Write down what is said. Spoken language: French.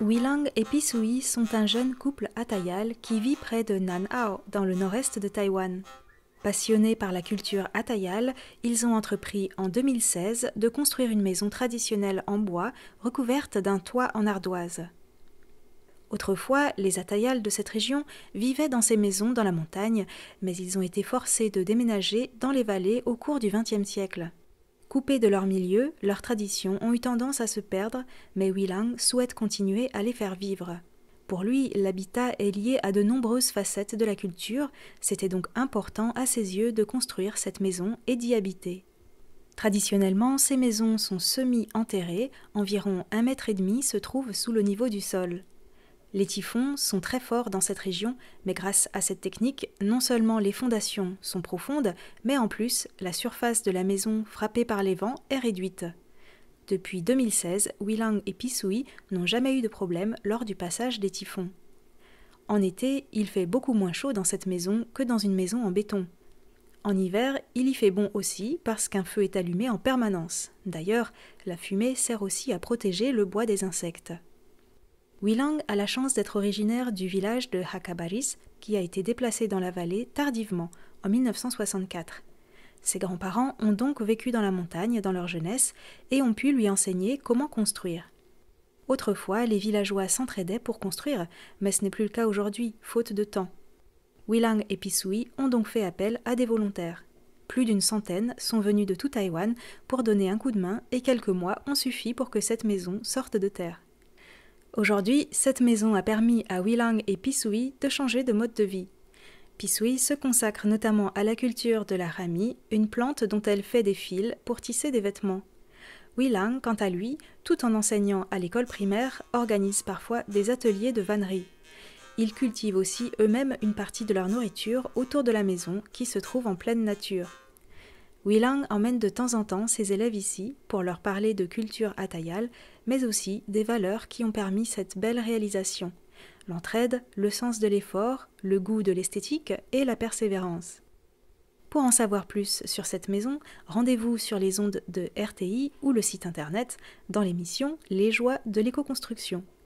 Wilang et Pisui sont un jeune couple atayal qui vit près de Nan Hao, dans le nord-est de Taïwan. Passionnés par la culture atayal, ils ont entrepris en 2016 de construire une maison traditionnelle en bois recouverte d'un toit en ardoise. Autrefois, les atayals de cette région vivaient dans ces maisons dans la montagne, mais ils ont été forcés de déménager dans les vallées au cours du XXe siècle. Coupés de leur milieu, leurs traditions ont eu tendance à se perdre, mais Wilang souhaite continuer à les faire vivre. Pour lui, l'habitat est lié à de nombreuses facettes de la culture, c'était donc important à ses yeux de construire cette maison et d'y habiter. Traditionnellement, ces maisons sont semi-enterrées, environ 1,5 m se trouvent sous le niveau du sol. Les typhons sont très forts dans cette région, mais grâce à cette technique, non seulement les fondations sont profondes, mais en plus, la surface de la maison frappée par les vents est réduite. Depuis 2016, Wilang et Pisui n'ont jamais eu de problème lors du passage des typhons. En été, il fait beaucoup moins chaud dans cette maison que dans une maison en béton. En hiver, il y fait bon aussi parce qu'un feu est allumé en permanence. D'ailleurs, la fumée sert aussi à protéger le bois des insectes. Wilang a la chance d'être originaire du village de Hakabaris, qui a été déplacé dans la vallée tardivement, en 1964. Ses grands-parents ont donc vécu dans la montagne dans leur jeunesse et ont pu lui enseigner comment construire. Autrefois, les villageois s'entraidaient pour construire, mais ce n'est plus le cas aujourd'hui, faute de temps. Wilang et Pisui ont donc fait appel à des volontaires. Plus d'une centaine sont venus de tout Taïwan pour donner un coup de main et quelques mois ont suffi pour que cette maison sorte de terre. Aujourd'hui, cette maison a permis à Wilang et Pisui de changer de mode de vie. Pisui se consacre notamment à la culture de la rami, une plante dont elle fait des fils pour tisser des vêtements. Wilang, quant à lui, tout en enseignant à l'école primaire, organise parfois des ateliers de vannerie. Ils cultivent aussi eux-mêmes une partie de leur nourriture autour de la maison qui se trouve en pleine nature. Wilang emmène de temps en temps ses élèves ici pour leur parler de culture atayal, mais aussi des valeurs qui ont permis cette belle réalisation. L'entraide, le sens de l'effort, le goût de l'esthétique et la persévérance. Pour en savoir plus sur cette maison, rendez-vous sur les ondes de RTI ou le site internet dans l'émission Les joies de l'éco-construction.